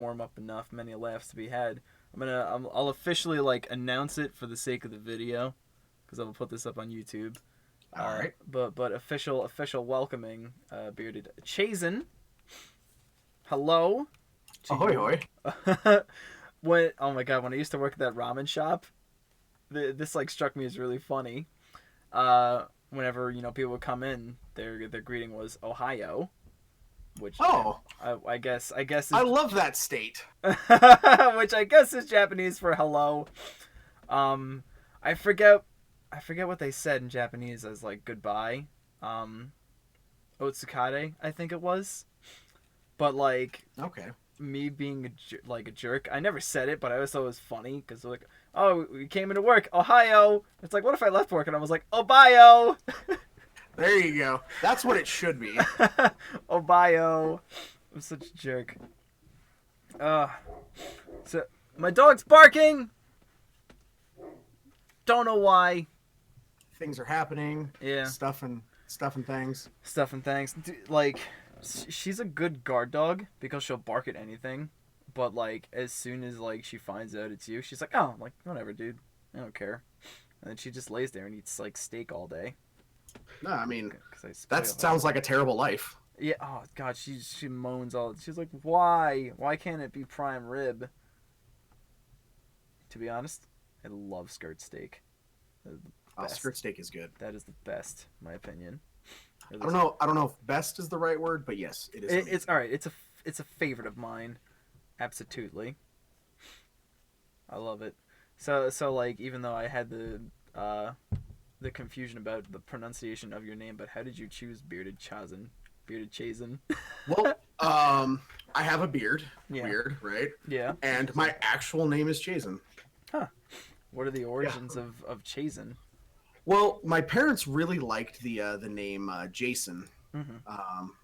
warm up enough, many laughs to be had. I'll officially like announce it for the sake of the video, because I will put this up on YouTube. All right. But official welcoming, bearded Chazen. Hello to Ahoy you. hoy. When oh my god, when I used to work at that ramen shop, this like struck me as really funny. Whenever people would come in, their greeting was Ohio, which Oh, I guess I is love that state. which I guess is Japanese for hello. Um, I forget what they said in Japanese as like goodbye. Um, Otsukade, I think it was. But like Okay. me being like a jerk, I never said it, but I always thought it was funny because like, oh, we came into work, Ohio. It's like, what if I left work and I was like, Ohio, There you go. That's what it should be. Ohio. I'm such a jerk. Uh, so my dog's barking. Don't know why. Things are happening. Yeah, Stuff and things. stuff and things. Like, she's a good guard dog because she'll bark at anything. But like, as soon as like she finds out it's you, she's like, oh, I'm like whatever, dude. I don't care. And then she just lays there and eats like steak all day. No, I mean Cause I that spoil her. sounds like a terrible life. Yeah. Oh God, she moans all. She's like, why? Why can't it be prime rib? To be honest, I love skirt steak. That is the Skirt best. steak is good. That is the best, in my opinion. Or at I don't least know. I don't know if best is the right word, but yes, it is. it's all right. It's a favorite of mine. Absolutely, I love it. So like even though I had the confusion about the pronunciation of your name, but how did you choose BeardedChazen? BeardedChazen. Well, I have a beard. Yeah. Weird, right? Yeah. And my actual name is Jason. Huh. What are the Yeah. origins of Chazen? Well, my parents really liked the name Jason Mm-hmm. um,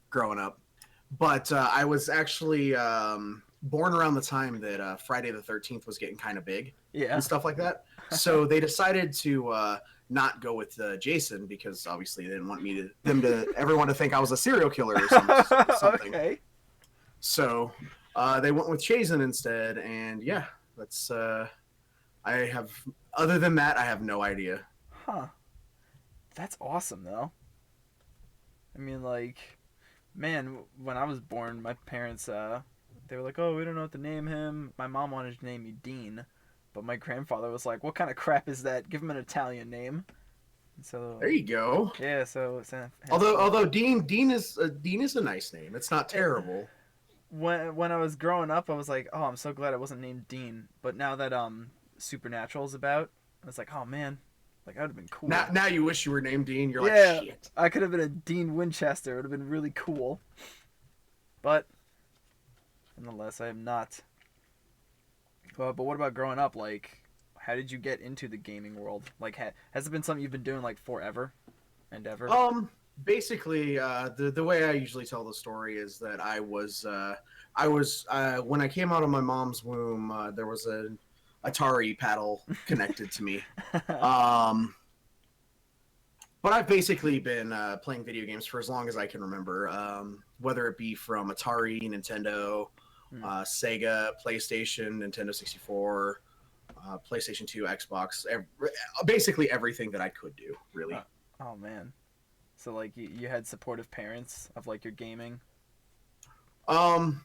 growing up, but I was actually born around the time that Friday the 13th was getting kind of big Yeah. and stuff like that. So they decided to not go with Jason because obviously they didn't want everyone to think I was a serial killer or something. Okay. So they went with Chazen instead, and yeah, that's I have. Other than that, I have no idea. Huh. That's awesome though. I mean, like, man, when I was born, my parents they were like, "Oh, we don't know what to name him." My mom wanted to name me Dean, but my grandfather was like, "What kind of crap is that? Give him an Italian name." And so There you go. yeah, so Although Dean is a nice name. It's not terrible. when I was growing up, I was like, "Oh, I'm so glad I wasn't named Dean." But now that Supernatural's about, I was like, "Oh man, like that would have been cool." Now you wish you were named Dean. You're like Yeah, shit. I could have been a Dean Winchester. It would have been really cool. But nonetheless, I am not. But what about growing up? Like, how did you get into the gaming world? Like, has it been something you've been doing like forever and ever? Basically, the way I usually tell the story is that I was when I came out of my mom's womb, there was an Atari paddle connected to me. Um, but I've basically been playing video games for as long as I can remember, whether it be from Atari, Nintendo, Sega, PlayStation, Nintendo 64, PlayStation 2, Xbox, basically everything that I could do, really. Oh man. So like you had supportive parents of like your gaming. Um,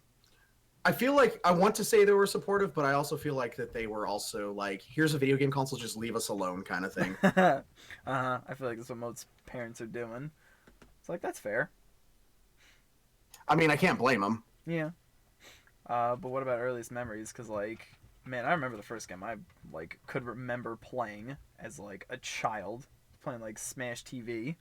I feel like I want to say they were supportive, but I also feel like that they were also like, "Here's a video game console, just leave us alone," kind of thing. I feel like that's what most parents are doing. It's like that's fair. I mean, I can't blame them. Yeah. But what about earliest memories? Cause like, man, I remember the first game I like could remember playing as like a child, playing like Smash TV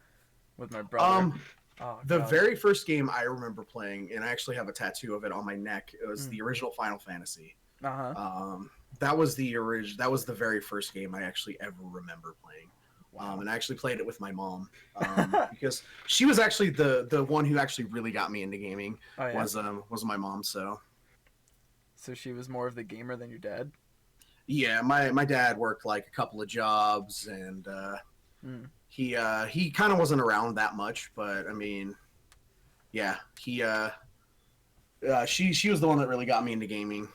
with my brother. Um, Oh the god. very first game I remember playing, and I actually have a tattoo of it on my neck. It was Mm. the original Final Fantasy. Uh huh. That was the That was the very first game I actually ever remember playing. Wow. And I actually played it with my mom because she was actually the one who actually really got me into gaming. Oh yeah. Was my mom. So So she was more of the gamer than your dad. yeah, my dad worked like a couple of jobs, and Mm. he kind of wasn't around that much. But I mean, yeah, he She was the one that really got me into gaming.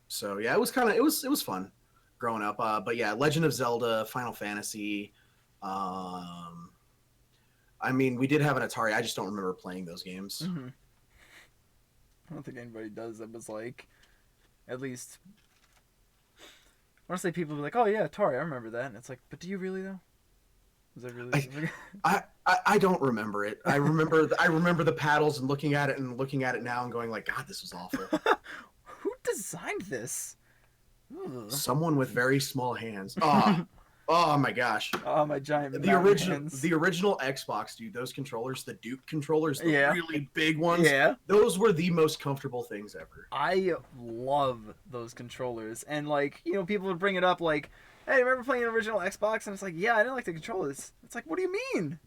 So yeah, it was fun growing up. But yeah, Legend of Zelda, Final Fantasy. I mean, we did have an Atari. I just don't remember playing those games. Hmm. I don't think anybody does that was like, at least. I want to say people be like, "Oh yeah, Atari, I remember that," and it's like, but do you really though? Was that really? I don't remember it. I remember the paddles and looking at it now and going like, God, this was awful. Who designed this? Ugh. Someone with very small hands. Oh my gosh. Oh, my giant The mountain original hands. the original Xbox, dude, those controllers, the Duke controllers, the Yeah. really big ones, Yeah. those were the most comfortable things ever. I love those controllers, and like, you know, people would bring it up like, "Hey, remember playing an original Xbox?" And it's like, "Yeah, I didn't like the controllers." It's like, "What do you mean?"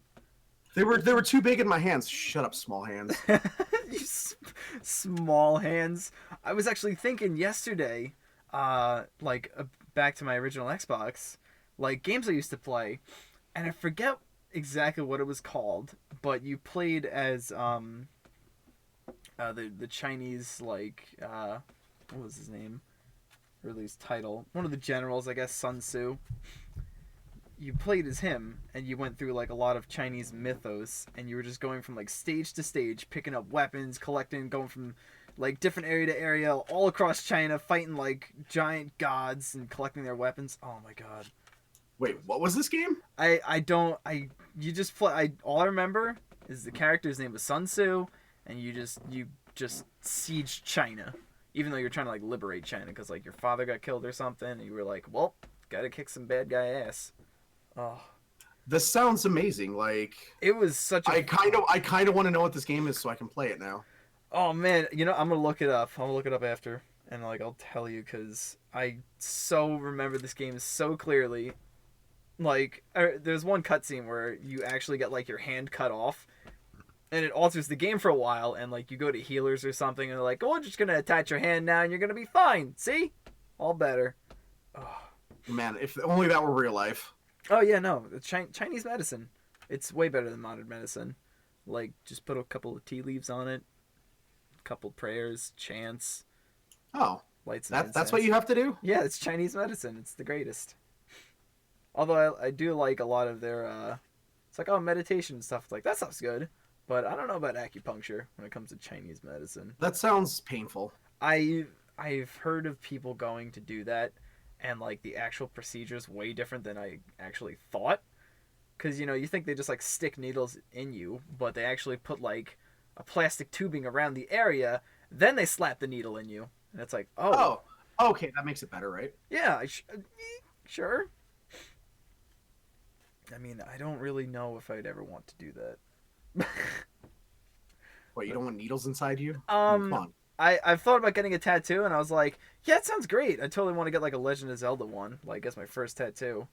They were too big in my hands. Shut up, small hands. You small hands. I was actually thinking yesterday, back to my original Xbox, like games I used to play, and I forget exactly what it was called, but you played as the Chinese what was his name? Or at least title. One of the generals, I guess, Sun Tzu. You played as him, and you went through like a lot of Chinese mythos, and you were just going from like stage to stage, picking up weapons, collecting, going from like different area to area, all across China, fighting like giant gods and collecting their weapons. Oh my god! Wait, what was this game? I don't I you just play. All I remember is the character's name was Sun Tzu, and you just siege China, even though you're trying to like liberate China because like your father got killed or something, and you were like, well, gotta kick some bad guy ass. Oh, This sounds amazing. Like it was such a. I kind of want to know what this game is so I can play it now. Oh man, you know I'm gonna look it up. I'm gonna look it up after, and like I'll tell you because I so remember this game so clearly. Like there's one cutscene where you actually get like your hand cut off, and it alters the game for a while. And like you go to healers or something, and they're like, "Oh, we're just gonna attach your hand now, and you're gonna be fine. See, all better." Oh. Man, if only that were real life. Oh yeah, no, it's Chinese medicine. It's way better than modern medicine. Like, just put a couple of tea leaves on it, a couple prayers, chants, Oh, lights. And that's what you have to do. Yeah, it's Chinese medicine. It's the greatest. Although I do like a lot of their. It's like, oh, meditation and stuff. It's like that stuff's good, but I don't know about acupuncture when it comes to Chinese medicine. That sounds painful. I've heard of people going to do that, and like the actual procedure is way different than I actually thought. Because you know you think they just like stick needles in you, but they actually put like a plastic tubing around the area, then they slap the needle in you, and it's like, oh, Okay, that makes it better, right? yeah, sure. I mean, I don't really know if I'd ever want to do that. What, you don't want needles inside you? Come on. I've thought about getting a tattoo, and I was like, yeah, it sounds great. I totally want to get like a Legend of Zelda one, like as my first tattoo.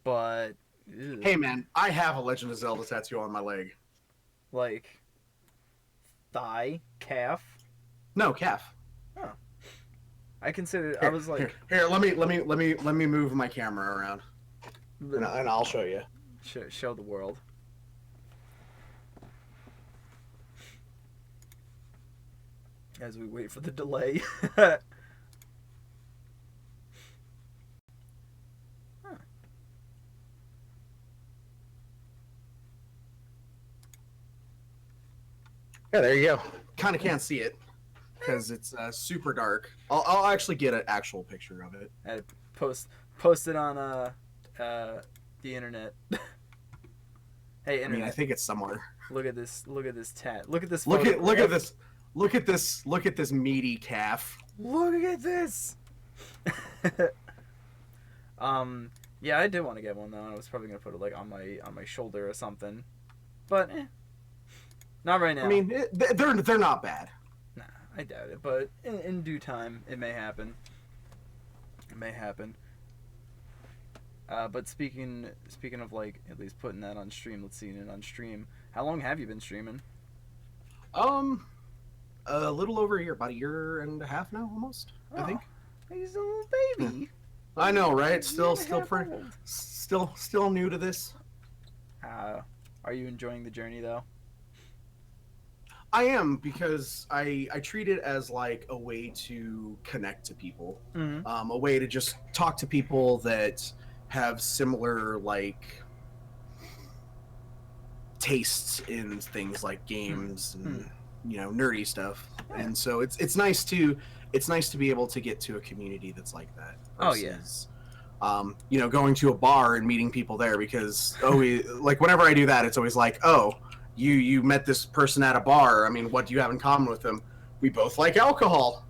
But ew, Hey man, I have a Legend of Zelda tattoo on my leg. like thigh, calf. No, calf. Oh, I considered. I was like, Here, let me move my camera around, and I'll show you. show the world. As we wait for the delay. Huh. Yeah, there you go. Kind of can't see it because it's super dark. I'll actually get an actual picture of it. I post it on the internet. Hey, internet. I mean, I think it's somewhere. Look at this. Look at this tat. Look at this. Look at photograph. this. Look at this meaty calf. Look at this. Yeah, I did want to get one though, and I was probably gonna put it like on my shoulder or something, but not right now. I mean, they're not bad. Nah, I doubt it, but in due time, it may happen. It may happen. But speaking of like at least putting that on stream, let's see it on stream. How long have you been streaming? A little over a year, about a year and a half now, almost. I think. He's a little baby. I know, right? Still Half pretty, old. still new to this. Are you enjoying the journey though? I am, because I treat it as like a way to connect to people, Mm-hmm. a way to just talk to people that have similar like tastes in things like games Hmm. and nerdy stuff. Yeah. And so it's nice to be able to get to a community that's like that Oh yeah. versus going to a bar and meeting people there, because like whenever I do that, it's always like, oh, you met this person at a bar. I mean, what do you have in common with them? We both like alcohol.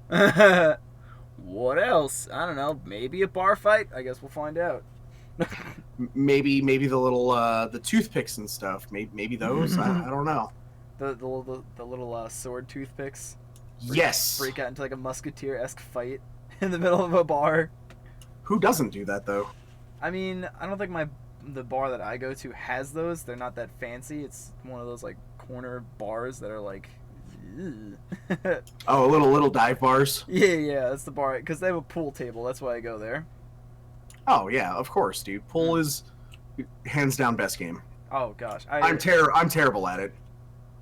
What else? I don't know. Maybe a bar fight. I guess we'll find out. Maybe the little the toothpicks and stuff. Maybe those. I don't know. The little sword toothpicks. Where you Yes. break out into like a musketeer-esque fight in the middle of a bar. Who doesn't do that though? I mean, I don't think the bar that I go to has those. They're not that fancy. It's one of those like corner bars that are like, ew. Oh, little dive bars. Yeah, that's the bar because they have a pool table. That's why I go there. Oh yeah, of course, dude. Pool is hands down best game. Oh gosh, I'm terrible at it.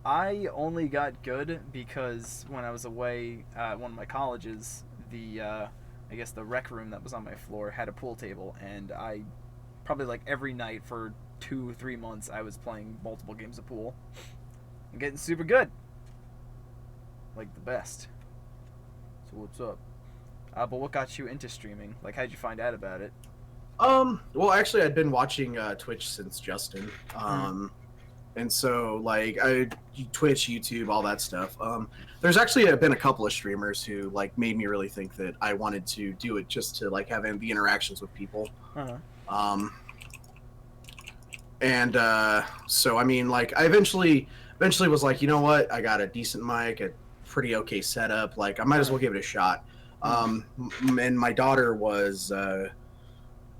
I only got good because when I was away at one of my colleges, the I guess the rec room that was on my floor had a pool table, and I probably like every night for 2-3 months I was playing multiple games of pool and getting super good, like the best. So what's up? But what got you into streaming? Like, how'd you find out about it? Well, actually, I'd been watching Twitch since Justin. And so like Twitch, YouTube, all that stuff. There's actually been a couple of streamers who like made me really think that I wanted to do it just to like have the interactions with people. Uh-huh. And so I mean, like I eventually was like, you know what, I got a decent mic, a pretty okay setup, like I might as well give it a shot. And my daughter was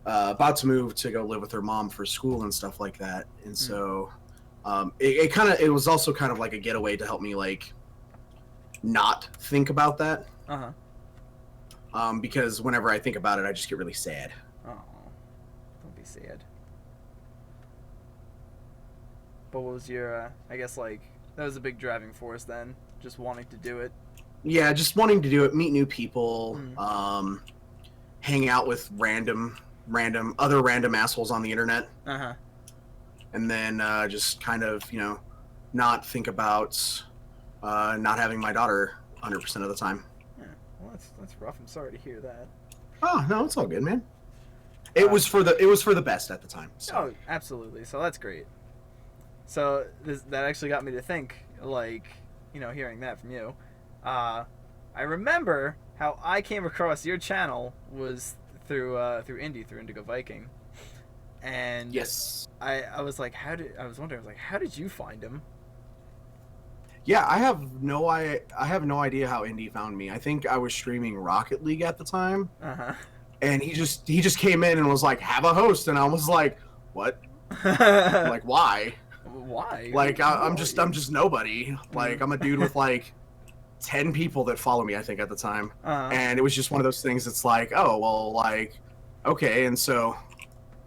about to move to go live with her mom for school and stuff like that, and so it was also kind of like a getaway to help me like not think about that. Because whenever I think about it, I just get really sad. Oh, don't be sad. But what was your I guess like that was a big driving force then, just wanting to do it? Yeah, just wanting to do it, meet new people, hang out with random assholes on the internet. And then just kind of, not think about not having my daughter 100% of the time. Yeah, well, that's rough. I'm sorry to hear that. Oh no, it's all good, man. It was for the best at the time. So. Oh, absolutely. So that's great. So that actually got me to think, like, hearing that from you. I remember how I came across your channel was through Indigo Viking. And yes, I was like, how did you find him? Yeah, I have no idea how Indy found me. I think I was streaming Rocket League at the time, and he just came in and was like, "Have a host," and I was like, "What? Like, why? Why? Like, I'm just nobody. Like, I'm a dude with like 10 people that follow me, I think, at the time, and it was just one of those things. It's like, oh well, like, okay, and so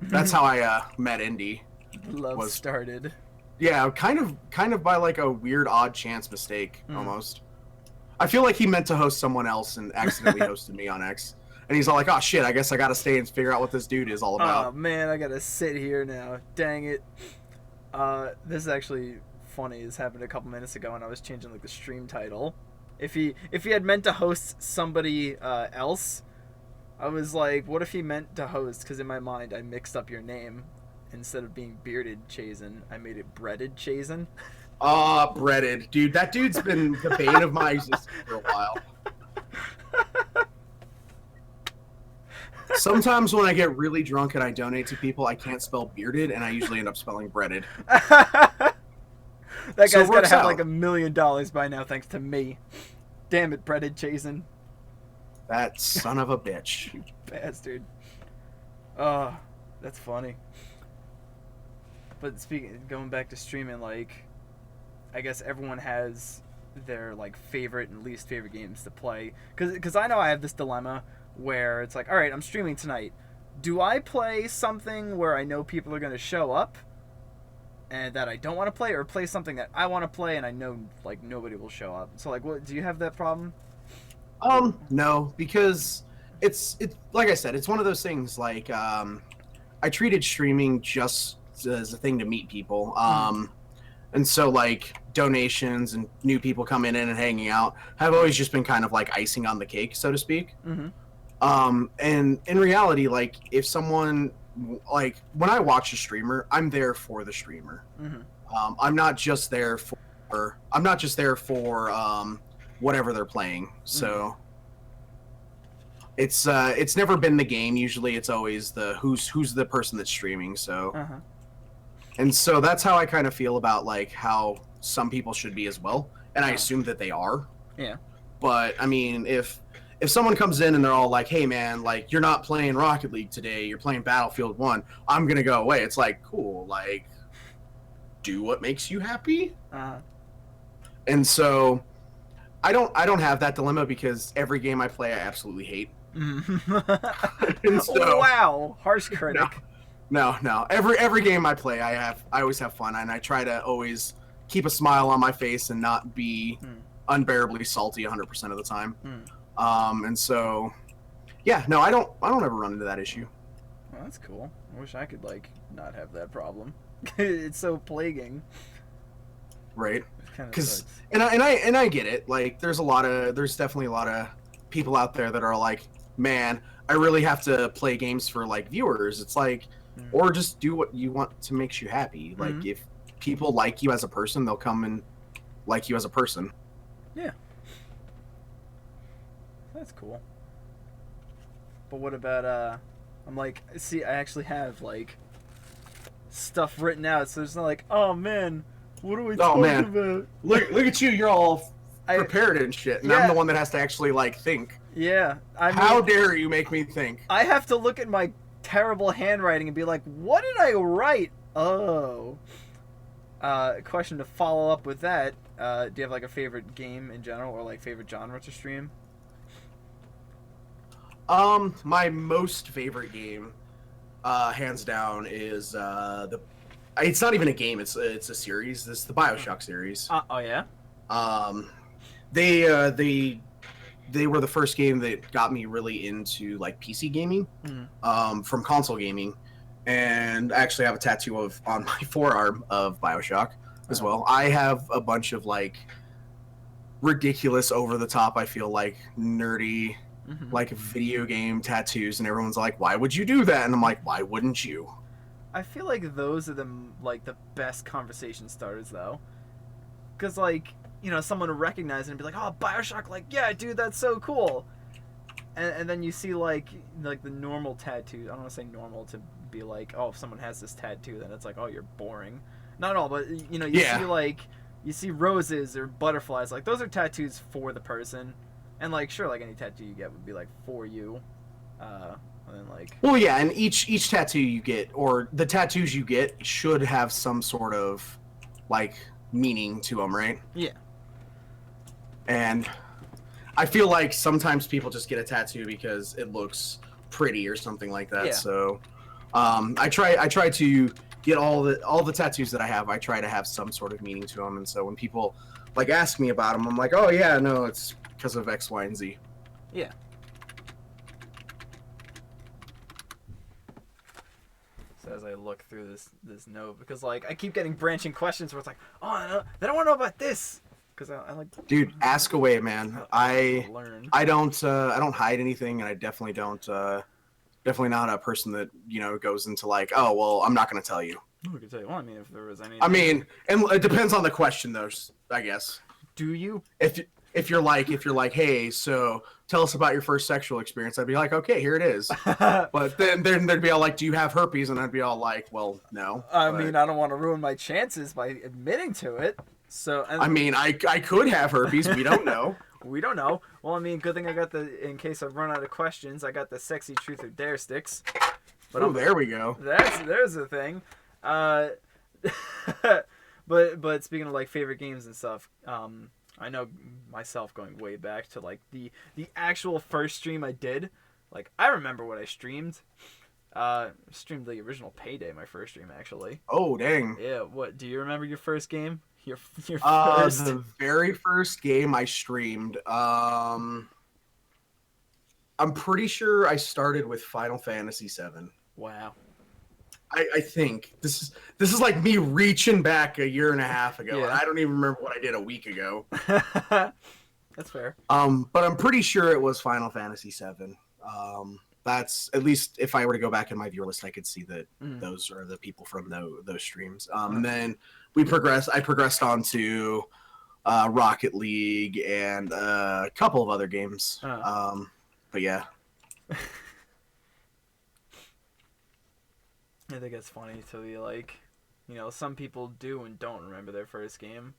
that's how I met Indy. Love started. Yeah, kind of by like a weird odd chance mistake almost. I feel like he meant to host someone else and accidentally hosted me on X. And he's all like, "Oh shit, I guess I got to stay and figure out what this dude is all about." Oh man, I got to sit here now. Dang it. This is actually funny. This happened a couple minutes ago when I was changing like the stream title. If he had meant to host somebody else, I was like, what if he meant to host? Because in my mind, I mixed up your name. Instead of being BeardedChazen, I made it BreadedChazen. Breaded. Dude, that dude's been the bane of my existence for a while. Sometimes when I get really drunk and I donate to people, I can't spell bearded, and I usually end up spelling breaded. That guy's So got to have like $1 million by now, thanks to me. Damn it, BreadedChazen. That son of a bitch. You bastard. Oh, that's funny. But going back to streaming, like, I guess everyone has their like favorite and least favorite games to play. Because I know I have this dilemma where it's like, all right, I'm streaming tonight. Do I play something where I know people are going to show up and that I don't want to play, or play something that I want to play and I know like nobody will show up. So like, what do you have that problem? Or No, because it's like I said, it's one of those things. Like, I treated streaming just as a thing to meet people. And so like donations and new people coming in and hanging out have always just been kind of like icing on the cake, so to speak. mm-hmm. And in reality, like if someone like when I watch a streamer, I'm there for the streamer. Mm-hmm. I'm not just there for whatever they're playing. So it's never been the game. Usually, it's always the who's the person that's streaming. So and so that's how I kind of feel about like how some people should be as well, and I assume that they are. Yeah. But I mean, if someone comes in and they're all like, "Hey man, like you're not playing Rocket League today, you're playing Battlefield 1," I'm gonna go away. It's like, cool, like do what makes you happy. And so I don't have that dilemma because every game I play I absolutely hate. So, wow, harsh critic. No. Every game I play I always have fun, and I try to always keep a smile on my face and not be unbearably salty 100% of the time. And so yeah, no, I don't ever run into that issue. Well, that's cool. I wish I could like not have that problem. It's so plaguing. Right. Because and I get it. Like there's definitely a lot of people out there that are like, man, I really have to play games for like viewers. It's like, or just do what you want to makes you happy. Like if people like you as a person, they'll come and like you as a person. Yeah. That's cool. But what about I'm like, see, I actually have like stuff written out, so it's not like, oh man, what are we talking about? Look at you, you're all prepared and shit, and I'm the one that has to actually like think. Yeah, how dare you make me think? I have to look at my terrible handwriting and be like, what did I write? Oh. Question to follow up with that, do you have like a favorite game in general or like favorite genre to stream? My most favorite game, hands down, is it's not even a game, it's a series. This is the BioShock series. Oh yeah? They were the first game that got me really into like PC gaming, from console gaming, and I actually have a tattoo on my forearm of BioShock as well. I have a bunch of like ridiculous, over the top, I feel like nerdy, like video game tattoos, and everyone's like, "Why would you do that?" And I'm like, "Why wouldn't you?" I feel like those are the best conversation starters though, because like, you know, someone to recognize it and be like, oh, BioShock, like, yeah, dude, that's so cool. And then you see, like the normal tattoo. I don't want to say normal to be like, oh, if someone has this tattoo, then it's like, oh, you're boring. Not at all, but, you know, you see roses or butterflies. Like, those are tattoos for the person. And, like, sure, like, any tattoo you get would be, like, for you. And then, like... Well, yeah, and each tattoo you get, or the tattoos you get, should have some sort of, like, meaning to them, right? Yeah. And I feel like sometimes people just get a tattoo because it looks pretty or something like that. Yeah. So I try to get all the tattoos that I have. I try to have some sort of meaning to them. And so when people like ask me about them, I'm like, oh yeah, no, it's because of X, Y, and Z. Yeah. So as I look through this note, because like I keep getting branching questions where it's like, oh, they don't want to know about this. Because I like, dude, ask away, man. I don't hide anything, and I definitely don't. Definitely not a person that, you know, goes into like, oh well, I'm not going to tell you. I can tell you. Well, I mean, if there was any. I mean, and it depends on the question, though. I guess. Do you? If you're like, hey, so tell us about your first sexual experience, I'd be like, okay, here it is. But then they'd be all like, do you have herpes? And I'd be all like, well, no. I mean, I don't want to ruin my chances by admitting to it. So I mean, I could have herpes. We don't know. We don't know. Well, I mean, good thing I got in case I run out of questions, I got the sexy truth or dare sticks. But there we go. There's the thing. But speaking of like favorite games and stuff, I know myself going way back to like the actual first stream I did. Like I remember what I streamed. Streamed the original Payday, my first stream actually. Oh dang. Yeah, what do you remember your first game? Your first? The very first game I streamed, I'm pretty sure I started with Final Fantasy VII. Wow. I think this is like me reaching back a year and a half ago, Yeah. and I don't even remember what I did a week ago. That's fair. But I'm pretty sure it was Final Fantasy VII. That's at least if I were to go back in my viewer list, I could see that those are the people from those streams. And then I progressed on to Rocket League and a couple of other games. But yeah. I think it's funny to be like, some people do and don't remember their first game.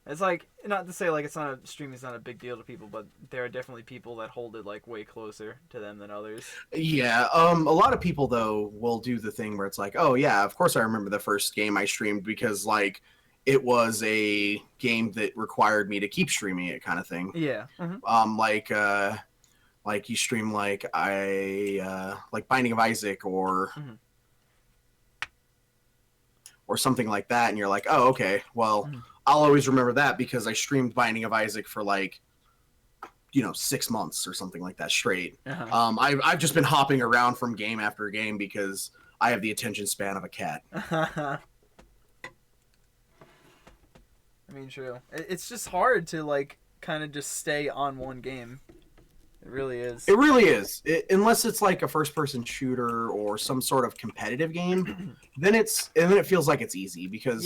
It's like, not to say like streaming's not a big deal to people, but there are definitely people that hold it like way closer to them than others. Yeah, a lot of people though will do the thing where it's like, oh yeah, of course I remember the first game I streamed because like it was a game that required me to keep streaming it, kind of thing. Yeah. Mm-hmm. Like you stream like like Binding of Isaac or something like that, and you're like, oh okay, well I'll always remember that because I streamed Binding of Isaac for like 6 months or something like that straight. I've just been hopping around from game after game because I have the attention span of a cat. I mean, true. It's just hard to like kind of just stay on one game. It really is. It really is. Unless it's like a first-person shooter or some sort of competitive game, then it feels like it's easy because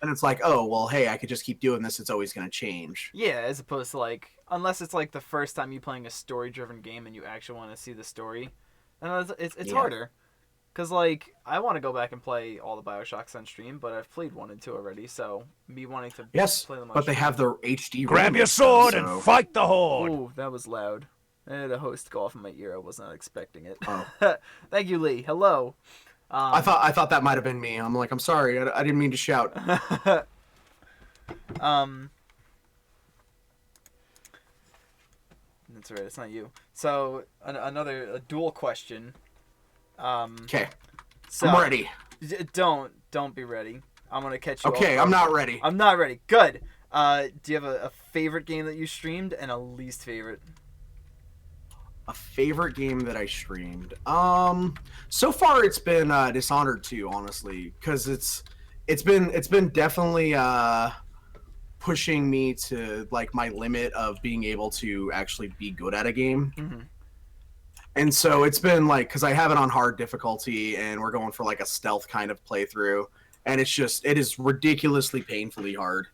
then it's like, oh well, hey, I could just keep doing this. It's always going to change. Yeah, as opposed to like, unless it's like the first time you playing a story-driven game and you actually want to see the story, and it's harder. Cause like I want to go back and play all the BioShocks on stream, but I've played 1 and 2 already. So me wanting to play them on but stream. they have the HD. Grab your sword and fight the horde. Ooh, that was loud. I had a host go off in my ear. I was not expecting it. Oh. Thank you, Lee. Hello. I thought that might have been me. I'm like, I'm sorry. I didn't mean to shout. That's right. It's not you. So another dual question. Okay. So, I'm ready. Don't be ready. I'm gonna catch you. Okay, I'm not ready. I'm not ready. Good. Do you have a favorite game that you streamed and a least favorite? A favorite game that I streamed. So far it's been Dishonored 2, honestly, because it's been definitely pushing me to like my limit of being able to actually be good at a game. And so it's been like, because I have it on hard difficulty and we're going for like a stealth kind of playthrough, and it is ridiculously painfully hard.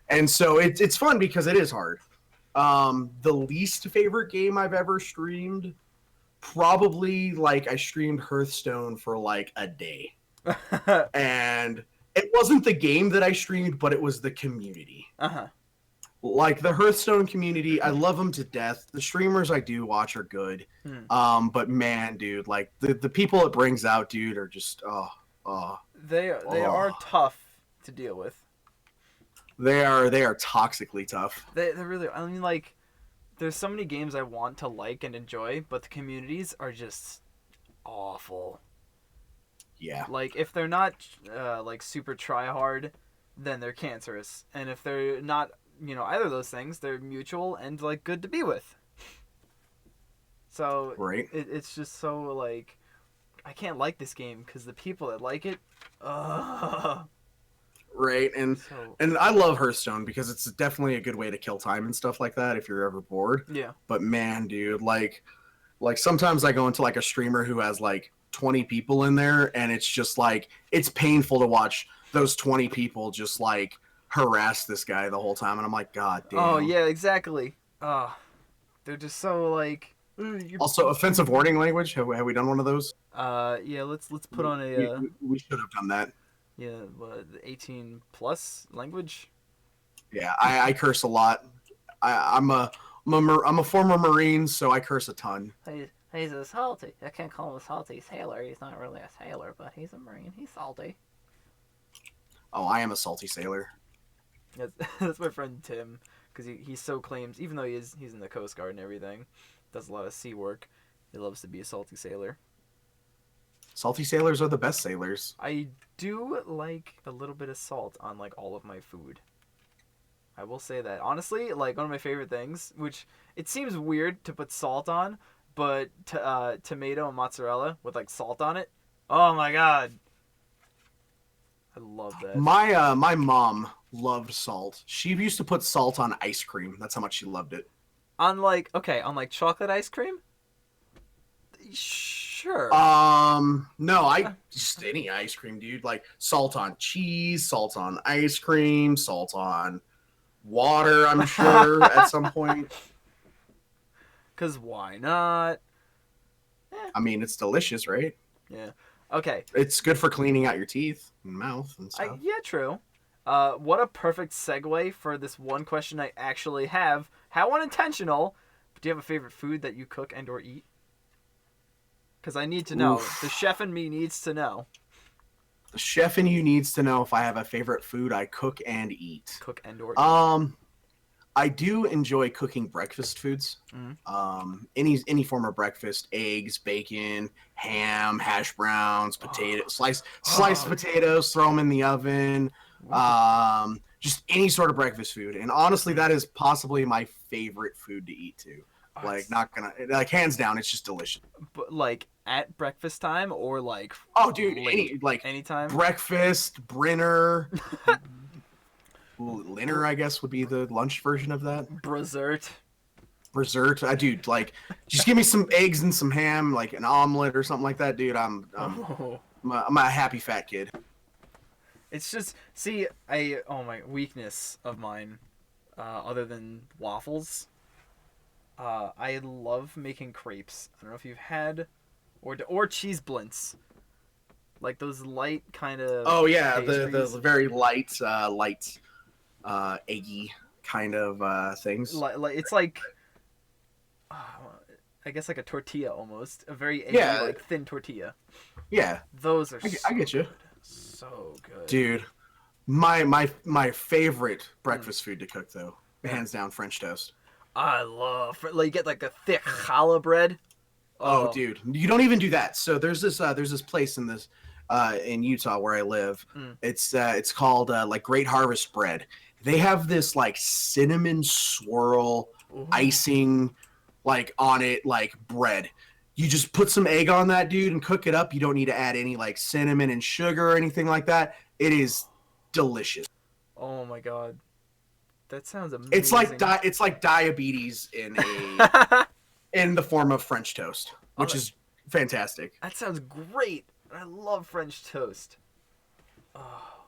And so it's fun because it is hard. The least favorite game I've ever streamed, probably like I streamed Hearthstone for like a day. And it wasn't the game that I streamed, but it was the community. Like the Hearthstone community, I love them to death. The streamers I do watch are good. But man, dude, like the people it brings out, dude, are just They are tough to deal with. They are toxically tough. They really. I mean, like, there's so many games I want to like and enjoy, but the communities are just awful. Yeah. Like, if they're not like super try hard, then they're cancerous, and if they're not, either of those things, they're mutual and like good to be with. So right. It's just so like, I can't like this game because the people that like it, Right, and I love Hearthstone because it's definitely a good way to kill time and stuff like that if you're ever bored. Yeah. But man, dude, like sometimes I go into like a streamer who has like 20 people in there, and it's just like it's painful to watch those 20 people just like harass this guy the whole time, and I'm like, God damn. Oh yeah, exactly. They're just so like. Also, offensive warning language. Have we done one of those? Yeah. Let's put on a. We should have done that. Yeah, the 18 plus language. Yeah, I curse a lot. I'm a former Marine, so I curse a ton. He's a salty. I can't call him a salty sailor. He's not really a sailor, but he's a Marine. He's salty. Oh, I am a salty sailor. That's my friend Tim, because he so claims, even though he's in the Coast Guard and everything, does a lot of sea work. He loves to be a salty sailor. Salty sailors are the best sailors. I do like a little bit of salt on like all of my food. I will say that. Honestly, like one of my favorite things, which it seems weird to put salt on, but tomato and mozzarella with like salt on it. Oh my god. I love that. My mom loved salt. She used to put salt on ice cream. That's how much she loved it. On like chocolate ice cream? Sure. No, I just any ice cream, dude. Like salt on cheese, salt on ice cream, salt on water, I'm sure at some point. Cause why not? I mean, it's delicious, right? Yeah. Okay. It's good for cleaning out your teeth and mouth and stuff. Yeah, true. What a perfect segue for this one question I actually have. How unintentional, but do you have a favorite food that you cook and or eat? Because I need to know. Oof. The chef in me needs to know. The chef in you needs to know if I have a favorite food I cook and eat. Cook and or eat. I do enjoy cooking breakfast foods. Any form of breakfast: eggs, bacon, ham, hash browns, potatoes, sliced potatoes. Throw them in the oven. Just any sort of breakfast food. And honestly, that is possibly my favorite food to eat too. Like, not gonna like hands down, it's just delicious. But like at breakfast time or like Oh, dude, late, anytime. Breakfast, brinner. Dinner, I guess, would be the lunch version of that. Bressert. Dude, like, just give me some eggs and some ham, like an omelet or something like that, dude. I'm a happy fat kid. It's just my weakness of mine, other than waffles. I love making crepes. I don't know if you've had, or cheese blintz, like those light kind of. Oh yeah, pastries. the very light, eggy kind of things. Like it's like, I guess like a tortilla almost, a very eggy, like thin tortilla. Yeah, those are. I get you. So good, dude. My favorite breakfast food to cook though, hands down, French toast. I love like you get like a thick challah bread. Oh, dude, you don't even do that. So there's this place in this in Utah where I live. It's called like Great Harvest Bread. They have this like cinnamon swirl icing like on it like bread. You just put some egg on that, dude, and cook it up. You don't need to add any like cinnamon and sugar or anything like that. It is delicious. Oh my god. That sounds amazing. It's like diabetes in a in the form of French toast, which is fantastic. That sounds great. I love French toast. Oh,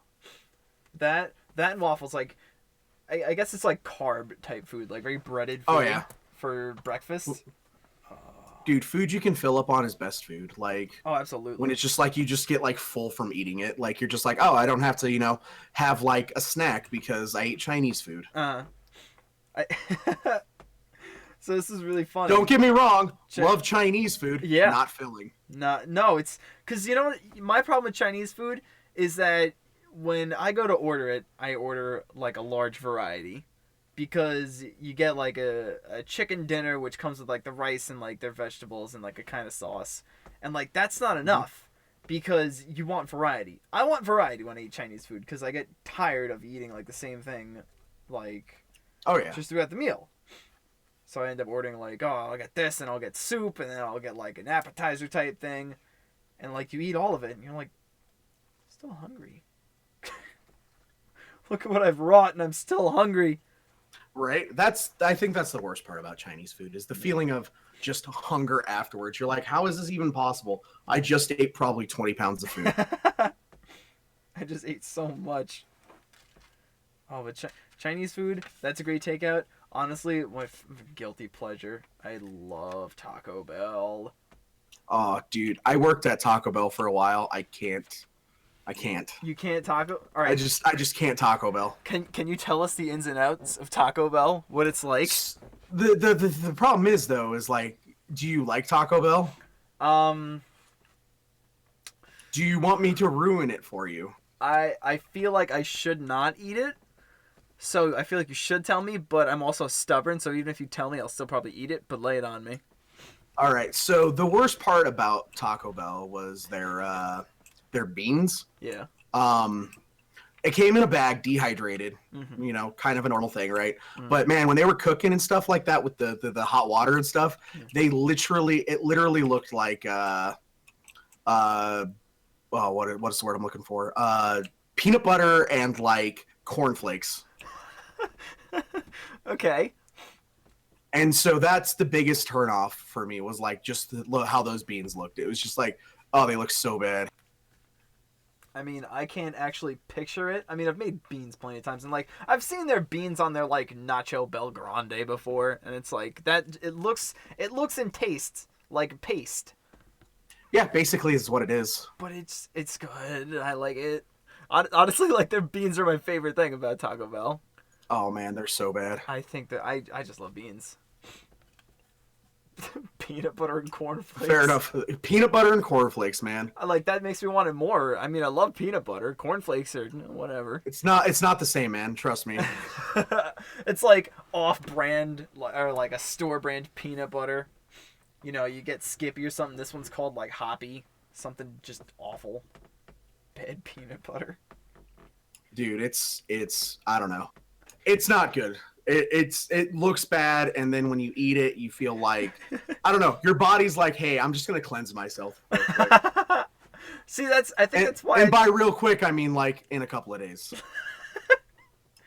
that and waffles, like I guess it's like carb type food, like very breaded food for breakfast. Dude, food you can fill up on is best food. Like, oh, absolutely. When it's just like you just get like full from eating it. Like you're just like, oh, I don't have to, have like a snack because I ate Chinese food. So this is really funny. Don't get me wrong. Love Chinese food. Yeah. Not filling. No, it's because my problem with Chinese food is that when I go to order it, I order like a large variety. Because you get like a chicken dinner which comes with like the rice and like their vegetables and like a kind of sauce. And like that's not enough because you want variety. I want variety when I eat Chinese food because I get tired of eating like the same thing like just throughout the meal. So I end up ordering like, oh, I'll get this and I'll get soup and then I'll get like an appetizer type thing. And like you eat all of it and you're like, I'm still hungry. Look at what I've wrought and I'm still hungry. Right? I think that's the worst part about Chinese food is the feeling of just hunger afterwards. You're like, how is this even possible? I just ate probably 20 pounds of food. I just ate so much. Oh, but Chinese food, that's a great takeout. Honestly, my guilty pleasure. I love Taco Bell. Oh, dude. I worked at Taco Bell for a while. I can't. You can't Taco? All right. I just can't Taco Bell. Can you tell us the ins and outs of Taco Bell? What it's like? The problem is though is like, do you like Taco Bell? Do you want me to ruin it for you? I feel like I should not eat it. So I feel like you should tell me, but I'm also stubborn, so even if you tell me, I'll still probably eat it, but lay it on me. All right. So the worst part about Taco Bell was their beans. Yeah. It came in a bag, dehydrated. Mm-hmm. You know, kind of a normal thing, right? Mm. But man, when they were cooking and stuff like that with the hot water and stuff, Yeah. it literally looked like oh, what's the word I'm looking for? Peanut butter and like cornflakes. Okay. And so that's the biggest turnoff for me was like just how those beans looked. It was just like, oh, they look so bad. I mean, I can't actually picture it. I mean, I've made beans plenty of times, and like I've seen their beans on their like Nacho Bel Grande before, and it's like that. It looks and tastes like paste, Yeah, basically is what it is. but it's good. I like it. Honestly, like their beans are my favorite thing about Taco Bell. Oh man, they're so bad. I think that I just love beans. Peanut butter and cornflakes. Fair enough. Peanut butter and cornflakes, man. I like that makes me want it more. I mean, I love peanut butter. Cornflakes or whatever. It's not the same, man. Trust me. It's like off-brand or like a store-brand peanut butter. You know, you get Skippy or something. This one's called like Hoppy. Something just awful. Bad peanut butter. Dude, it's I don't know. It's not good. It looks bad, and then when you eat it, you feel like I don't know. Your body's like, hey, I'm just gonna cleanse myself. Real quick. See, I think that's why. And by real quick, I mean like in a couple of days,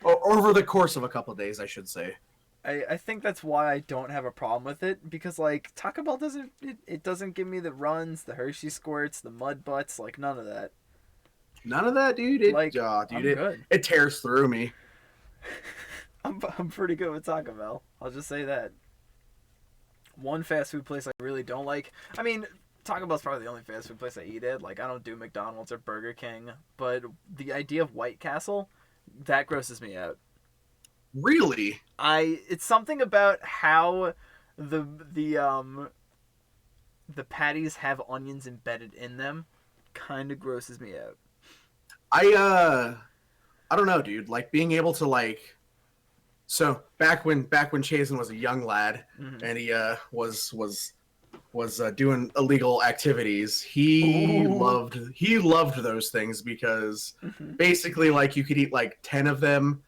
or over the course of a couple of days, I should say. I think that's why I don't have a problem with it, because like Taco Bell it doesn't give me the runs, the Hershey squirts, the mud butts, like none of that. None of that, dude. Like, I'm good. It tears through me. I'm pretty good with Taco Bell. I'll just say that. One fast food place I really don't like. I mean, Taco Bell's probably the only fast food place I eat at. Like, I don't do McDonald's or Burger King, but the idea of White Castle, that grosses me out. Really? It's something about how the patties have onions embedded in them, kind of grosses me out. I don't know, dude. Like being able to like. So back when Chazen was a young lad, Mm-hmm. and he was doing illegal activities, he Ooh. loved those things because Mm-hmm. basically like you could eat like 10 of them,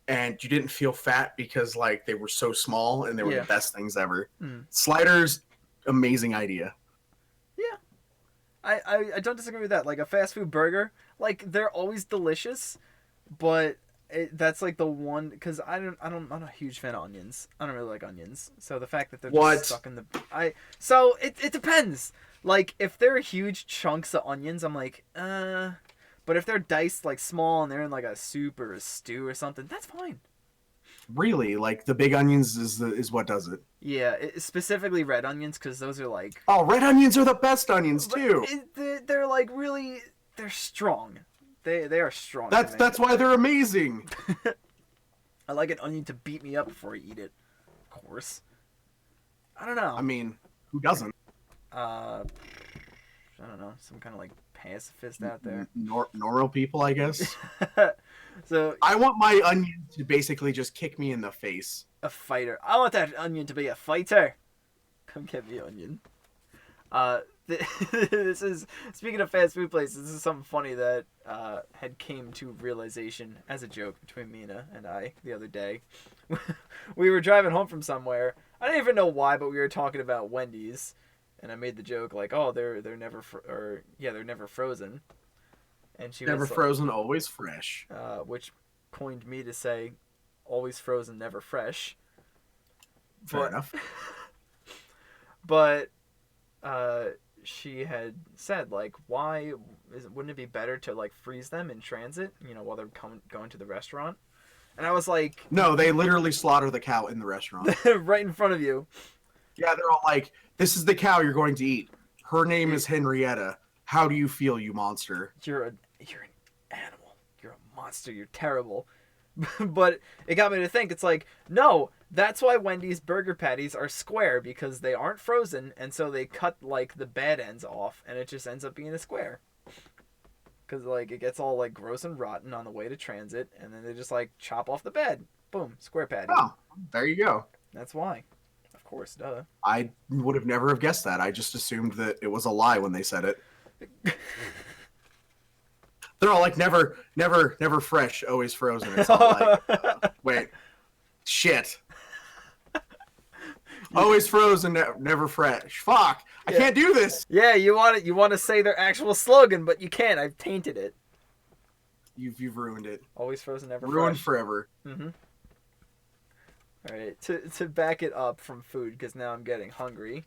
and you didn't feel fat because like they were so small and they were Yeah. the best things ever. Mm. Sliders, amazing idea. Yeah. I don't disagree with that. Like a fast food burger, like they're always delicious, but that's like the one because I'm not a huge fan of onions. I don't really like onions. So the fact that they're What? just stuck in so it depends. Like if they're huge chunks of onions, I'm like, but if they're diced like small and they're in like a soup or a stew or something, that's fine. Really, like the big onions is what does it. Yeah, specifically red onions because those are like Oh, red onions are the best onions but too. they're like really they're strong. They are strong. That's why they're amazing. I like an onion to beat me up before I eat it. Of course. I don't know. I mean, who doesn't? I don't know. Some kind of like pacifist out there. Normal people, I guess. So I want my onion to basically just kick me in the face. a fighter. I want that onion to be a fighter. Come get me, onion. This is speaking of fast food places. This is something funny that had came to realization as a joke between Mina and I the other day. We were driving home from somewhere. I don't even know why, but we were talking about Wendy's, and I made the joke like, "Oh, they're never they're never frozen." And she Never was frozen, always fresh. which coined me to say, "Always frozen, never fresh." Fair enough. But she had said like, wouldn't it be better to like freeze them in transit, while they're going to the restaurant? And I was like, No, they literally slaughter the cow in the restaurant. right in front of you. Yeah, they're all like, "This is the cow you're going to eat. Her name is Henrietta. How do you feel, you monster?" You're an animal. You're a monster. You're terrible. But it got me to think. It's like, no, that's why Wendy's burger patties are square, because they aren't frozen, and so they cut like the bad ends off, and it just ends up being a square. Because like it gets all like gross and rotten on the way to transit, and then they just like chop off the bed. Boom, square patty. Oh, there you go. That's why. Of course, duh. I would have never have guessed that. I just assumed that it was a lie when they said it. They're all like, never fresh, always frozen. It's all like, wait, shit. Always frozen, never fresh. Fuck, I can't do this. Yeah, you want to say their actual slogan, but you can't. I've tainted it. You've ruined it. Always frozen, never Ruined fresh. forever. Mm-hmm. All right, to back it up from food, because now I'm getting hungry.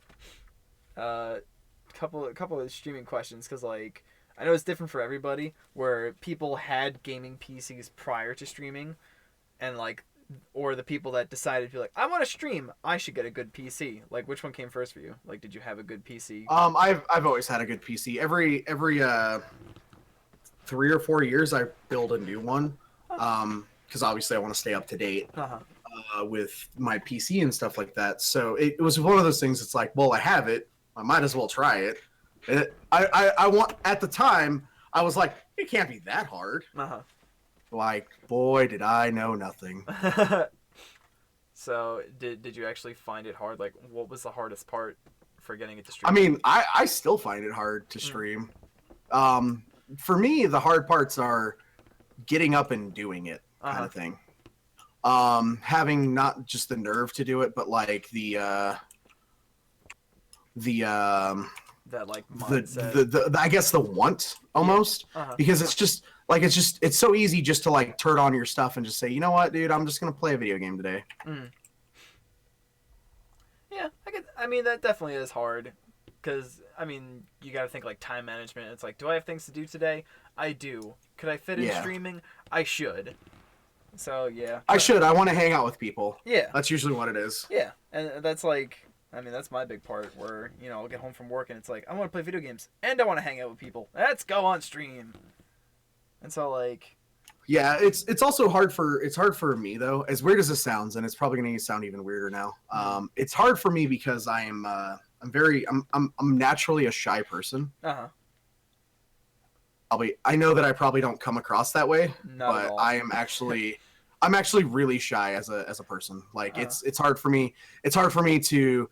Couple of streaming questions, because like I know it's different for everybody. Where people had gaming PCs prior to streaming, and like, or the people that decided to be like, I want to stream, I should get a good PC. Like, which one came first for you? Like, did you have a good PC? I've always had a good PC. Every 3 or 4 years, I build a new one. Because obviously I want to stay up to date. With my PC and stuff like that. So it was one of those things. It's like, well, I have it. I might as well try it. I want, at the time, I was like, it can't be that hard. Like, boy, did I know nothing. So did you actually find it hard? Like, what was the hardest part for getting it to stream? I mean, I still find it hard to stream. For me, the hard parts are getting up and doing it, kind of thing. Having not just the nerve to do it, but like that like mindset. the I guess the want almost, because it's so easy just to like turn on your stuff and just say, you know what, dude, I'm just gonna play a video game today. Yeah, I mean that definitely is hard, because I mean you got to think like time management. It's like, do I have things to do today? I do. Could I fit in streaming? I should. So yeah, I want to hang out with people. Yeah, that's usually what it is. Yeah, and that's like, I mean, that's my big part, where I'll get home from work and it's like, I want to play video games and I want to hang out with people. Let's go on stream. And so like, yeah, it's also hard for me though. As weird as this sounds, and it's probably gonna sound even weirder now. It's hard for me because I'm naturally a shy person. I know that I probably don't come across that way, but I'm actually really shy as a person. Like it's hard for me. It's hard for me to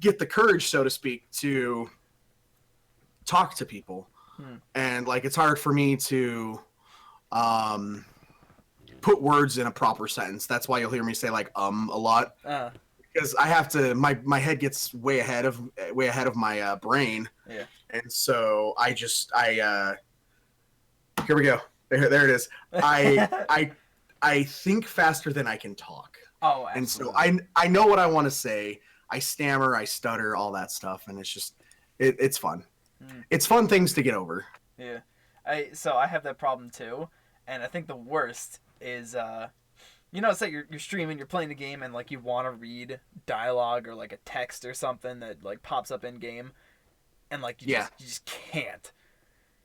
get the courage, so to speak, to talk to people, and like it's hard for me to put words in a proper sentence. That's why you'll hear me say like a lot, because I have to. My head gets way ahead of my brain. Yeah. And so here we go. There it is. I think faster than I can talk. Oh, absolutely. And so I know what I want to say. I stammer, I stutter, all that stuff, and it's just it's fun. It's fun things to get over. Yeah. I have that problem too, and I think the worst is say you're streaming, you're playing a game, and like you want to read dialogue or like a text or something that like pops up in game. And like you just can't.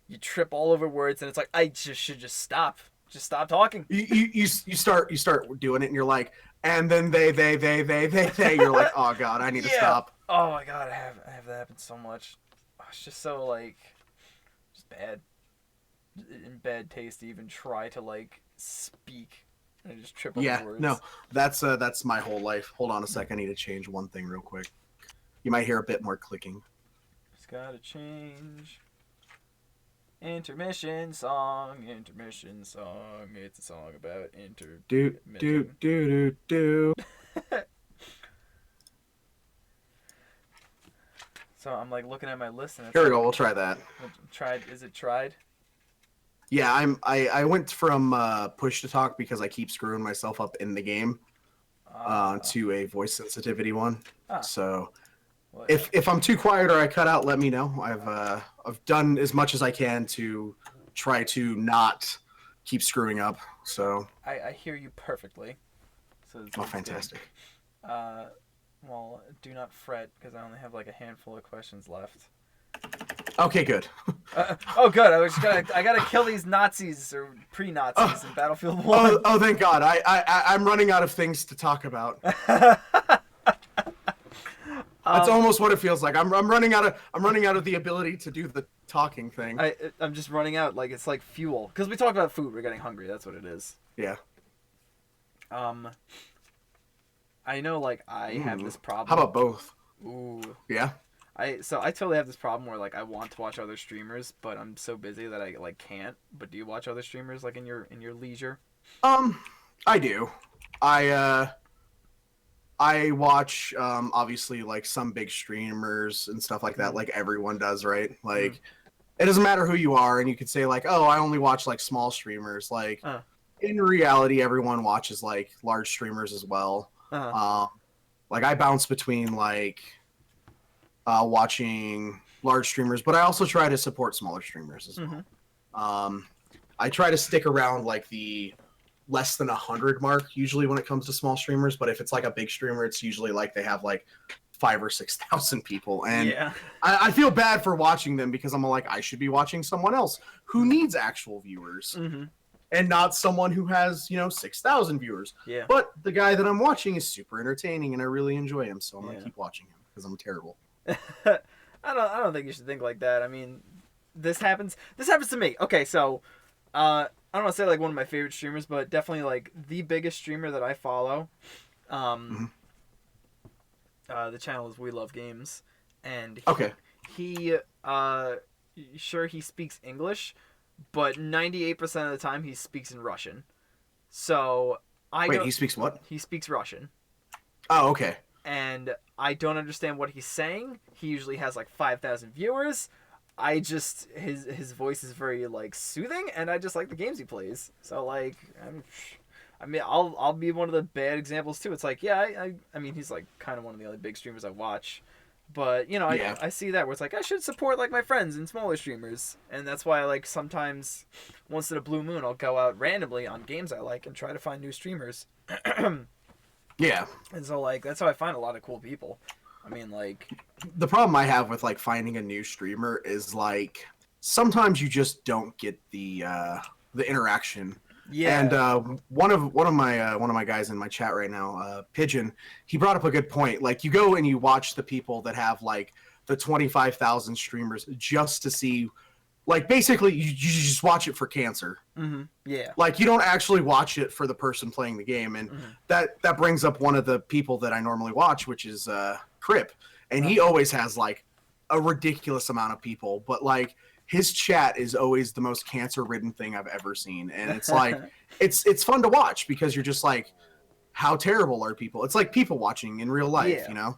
You trip all over words, and it's like I should just stop. Just stop talking. You start doing it, and you're like, and then they. You're like, oh god, I need to stop. Oh my god, I have that happen so much. Oh, it's just so like, just bad. In bad taste to even try to like speak. And I just trip over words. No, that's my whole life. Hold on a sec, I need to change one thing real quick. You might hear a bit more clicking. Gotta change. Intermission song. It's a song about do. So I'm like looking at my list and here we go. We'll try that. Is it tried? Yeah, I went from push to talk because I keep screwing myself up in the game to a voice sensitivity one. So. If I'm too quiet or I cut out, let me know. I've done as much as I can to try to not keep screwing up. So I hear you perfectly. So fantastic. Well, do not fret because I only have like a handful of questions left. Okay, good. Good. I gotta kill these Nazis or pre-Nazis in Battlefield 1. Oh, thank God. I'm running out of things to talk about. That's almost what it feels like. I'm running out of the ability to do the talking thing. I'm just running out. Like it's like fuel. Because we talked about food. We're getting hungry. That's what it is. Yeah. I I know, like, I have Ooh. this problem. How about both? Ooh. Yeah. I totally have this problem where, like, I want to watch other streamers, but I'm so busy that I, like, can't. But do you watch other streamers, like, in your leisure? I do. I watch obviously like some big streamers and stuff like that, like everyone does, right? Like it doesn't matter who you are, and you could say like, oh, I only watch like small streamers. Like in reality, everyone watches like large streamers as well. Like I bounce between like watching large streamers, but I also try to support smaller streamers as well. I try to stick around like the less than 100 mark usually when it comes to small streamers, but if it's like a big streamer, it's usually like they have like 5,000 or 6,000 people, and Yeah. I feel bad for watching them because I'm like, I should be watching someone else who needs actual viewers and not someone who has 6,000 viewers. Yeah. But the guy that I'm watching is super entertaining and I really enjoy him, so I'm gonna Yeah. keep watching him because I'm terrible. I don't think you should think like that. I mean, this happens to me. Okay, so I don't want to say like one of my favorite streamers, but definitely like the biggest streamer that I follow. The channel is We Love Games, and he sure he speaks English, but 98% of the time he speaks in Russian. So he speaks what? He speaks Russian. Oh, okay. And I don't understand what he's saying. He usually has like 5,000 viewers. His voice is very like soothing, and I just like the games he plays. So like, I mean, I'll be one of the bad examples too. It's like, yeah, I mean, he's like kind of one of the other big streamers I watch, but I see that where it's like I should support like my friends and smaller streamers, and that's why like sometimes once in a blue moon I'll go out randomly on games I like and try to find new streamers. Yeah. And so like that's how I find a lot of cool people. I mean, like, the problem I have with like finding a new streamer is like sometimes you just don't get the interaction. Yeah. And one of my guys in my chat right now, Pigeon, he brought up a good point. Like you go and you watch the people that have like the 25,000 streamers just to see, like basically you just watch it for cancer. Yeah. Like you don't actually watch it for the person playing the game, and that brings up one of the people that I normally watch, which is Crip, and he always has like a ridiculous amount of people, but like his chat is always the most cancer-ridden thing I've ever seen, and it's like it's fun to watch because you're just like, how terrible are people? It's like people watching in real life, you know?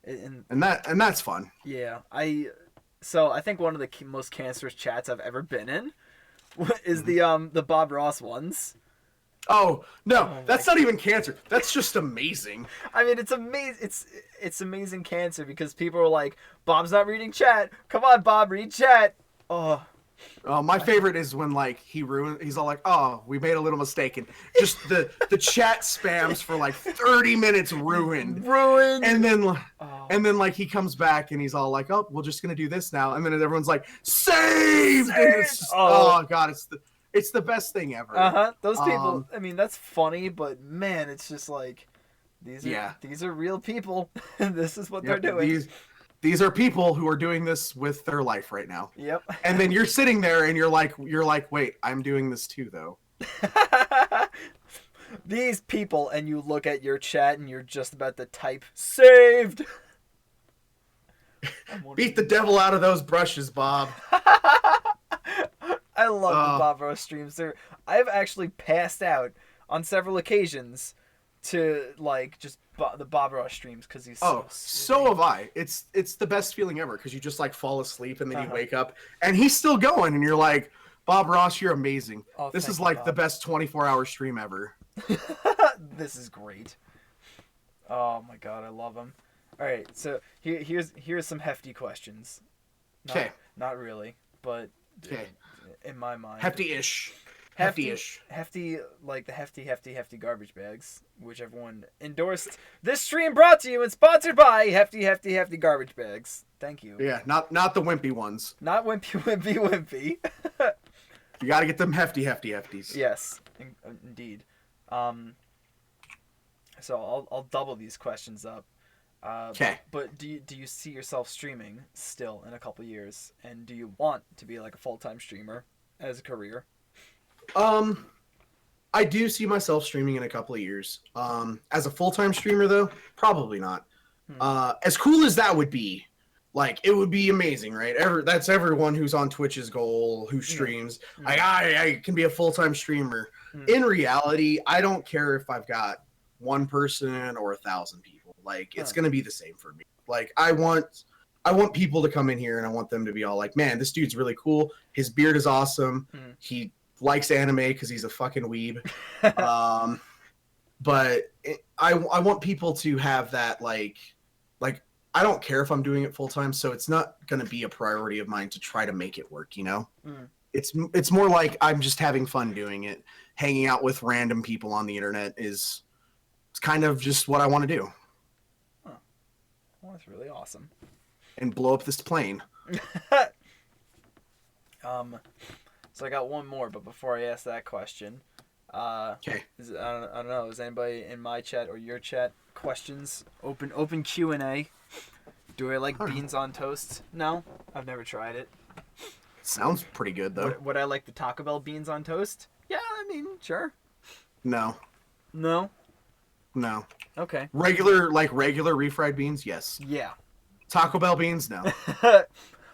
And that's fun. Yeah, so I think one of the most cancerous chats I've ever been in is the Bob Ross ones. Oh no, that's not even cancer. That's just amazing. I mean, it's amazing. It's amazing cancer because people are like, Bob's not reading chat. Come on, Bob, read chat. Oh. My favorite is when like he's all like, oh, we made a little mistake, and just the chat spams for like 30 minutes ruined, and then like he comes back and he's all like, oh, we're just gonna do this now, and then everyone's like, saved! And it's just, oh god, it's the best thing ever. Those people. I mean, that's funny, but man, it's just like these are real people. This is what they're doing. These are people who are doing this with their life right now. Yep. And then you're sitting there and you're like, wait, I'm doing this too, though. These people, and you look at your chat and you're just about to type saved. Beat the devil out of those brushes, Bob. I love the Bob Ross streams. I've actually passed out on several occasions to like just the Bob Ross streams because he's so have I. It's the best feeling ever because you just like fall asleep and then you wake up and he's still going and you're like, Bob Ross, you're amazing. This is like the best 24-hour stream ever. This is great. Oh my god, I love him. All right, so here's some hefty questions. Okay. Not really, but in my mind, hefty-ish. Hefty, like the hefty garbage bags, which everyone endorsed. This stream brought to you and sponsored by hefty garbage bags. Thank you. Yeah, not the wimpy ones. Not wimpy. You got to get them hefties. Yes, indeed. So I'll double these questions up. Okay. But do you see yourself streaming still in a couple years, and do you want to be like a full-time streamer as a career? I do see myself streaming in a couple of years. As a full-time streamer, though, probably not. As cool as that would be, like, it would be amazing, right? That's everyone who's on Twitch's goal, who streams. Like, I can be a full-time streamer. In reality, I don't care if I've got one person or 1,000 people. Like, it's gonna be the same for me. Like, I want people to come in here and I want them to be all like, man, this dude's really cool. His beard is awesome. He likes anime because he's a fucking weeb. But I want people to have that, like I don't care if I'm doing it full time, so it's not going to be a priority of mine to try to make it work, you know? It's more like I'm just having fun doing it. Hanging out with random people on the internet it's kind of just what I want to do. Huh. Well, that's really awesome. And blow up this plane. So I got one more, but before I ask that question, Okay. I don't know. Is anybody in my chat or your chat questions? Open Q&A. Do I like beans on toast? No, I've never tried it. Sounds pretty good though. Would I like the Taco Bell beans on toast? Yeah, I mean, sure. No. No. Okay. Okay. Regular refried beans, yes. Yeah. Taco Bell beans, no.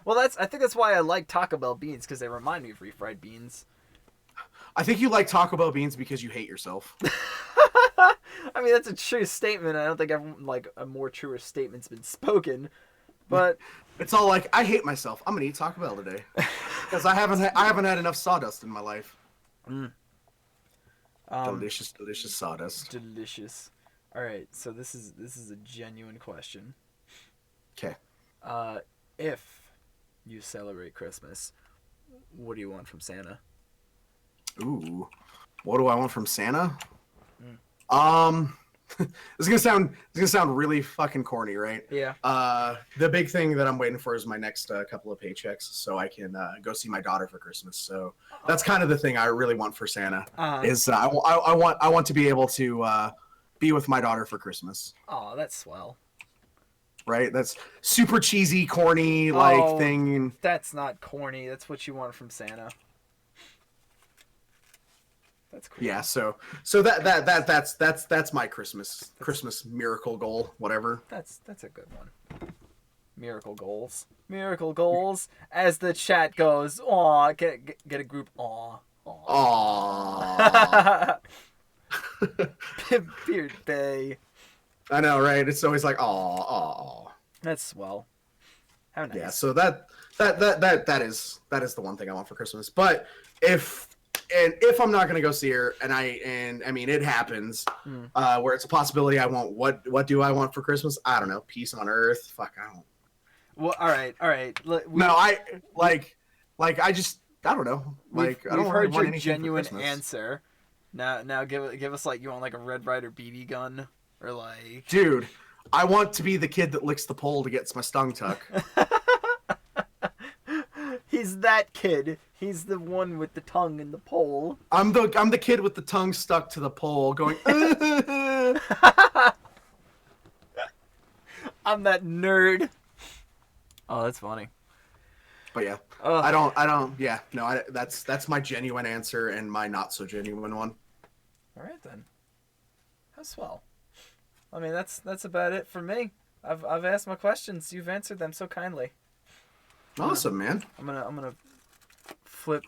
Well, I think that's why I like Taco Bell beans, because they remind me of refried beans. I think you like Taco Bell beans because you hate yourself. I mean, that's a true statement. I don't think a more truer statement's been spoken. But it's all like, I hate myself. I'm gonna eat Taco Bell today because I haven't had enough sawdust in my life. Delicious sawdust. Delicious. All right, so this is a genuine question. Okay. If you celebrate Christmas, what do you want from Santa? Ooh, what do I want from Santa? This is gonna sound really fucking corny, right? Yeah. The big thing that I'm waiting for is my next couple of paychecks, so I can go see my daughter for Christmas. So that's kind of the thing I really want for Santa. Is I want to be able to be with my daughter for Christmas. Oh, that's swell. Right? That's super cheesy, corny thing. That's not corny. That's what you want from Santa. That's cool. Yeah, so that's my Christmas miracle goal, whatever. That's a good one. Miracle goals. As the chat goes, aw, get a group, aw. Beard Bay. I know, right? It's always like, aw. That's swell. How nice. Yeah, so that is the one thing I want for Christmas. But if I'm not gonna go see her, and I mean it happens, where it's a possibility I want what do I want for Christmas? I don't know, peace on earth. Fuck, I don't. Well, all right. No, I I don't know. Like I don't we've really heard want your anything genuine for Christmas. answer. Now give us like, you want like a Red Ryder BB gun, or like, Dude, I want to be the kid that licks the pole to get my stung tuck. He's that kid. He's the one with the tongue in the pole. I'm the kid with the tongue stuck to the pole, going. I'm that nerd. Oh, that's funny. But yeah, Ugh. I don't. Yeah, no, that's my genuine answer and my not so genuine one. All right then. That's swell. I mean, that's about it for me. I've asked my questions. You've answered them so kindly. Awesome, man. I'm gonna flip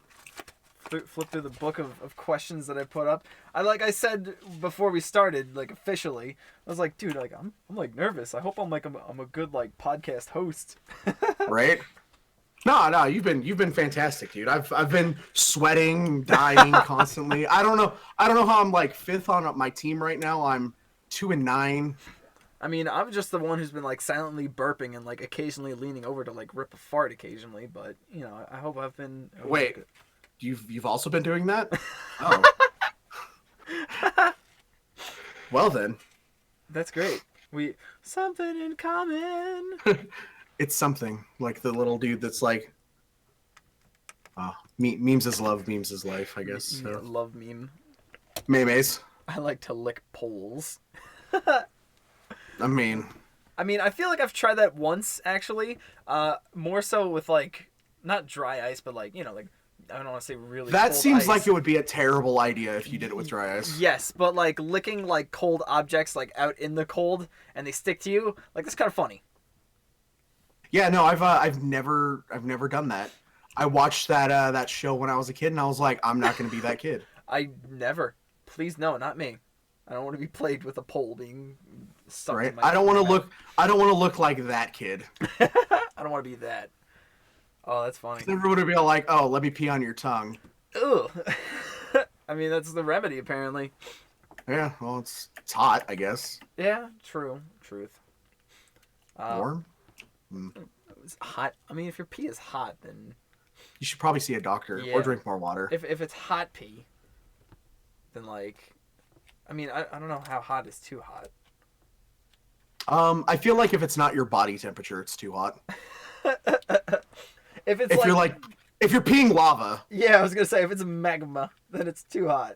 through the book of questions that I put up. Like I said before we started, like officially, I was like, dude, like I'm like nervous. I hope I'm a good like podcast host. Right? No, you've been fantastic, dude. I've been sweating, dying constantly. I don't know how I'm like 5th on my team right now. I'm 2-9. I mean, I'm just the one who's been like silently burping and like occasionally leaning over to like rip a fart occasionally, but you know, I hope I've been. Wait, you've also been doing that? Oh. Well then. That's great. We something in common. It's something like the little dude that's like, memes is love, memes is life, I guess. So. Love meme. Memes. I like to lick poles. I mean, I feel like I've tried that once actually. More so with like not dry ice, but like, you know, like I don't want to say really. That cold seems ice. like it would be a terrible idea if you did it with dry ice. Yes, but like licking like cold objects like out in the cold and they stick to you, like that's kind of funny. Yeah, no, I've never done that. I watched that show when I was a kid, and I was like, I'm not going to be that kid. I never. Please no, not me. I don't want to be plagued with a pole being stuck Right? in my I don't want to mouth. look. I don't want to look like that kid. I don't want to be that. Oh, that's funny. Everyone would be like, "Oh, let me pee on your tongue." Ugh. I mean, that's the remedy apparently. Yeah, well, it's hot, I guess. Yeah, true. Truth. Warm. It's hot. I mean, if your pee is hot, then You should probably see a doctor Yeah. or drink more water. if it's hot pee, then like, I mean, I don't know how hot is too hot. I feel like if it's not your body temperature, it's too hot. If it's If you're peeing lava, yeah, I was gonna say if it's magma, then it's too hot.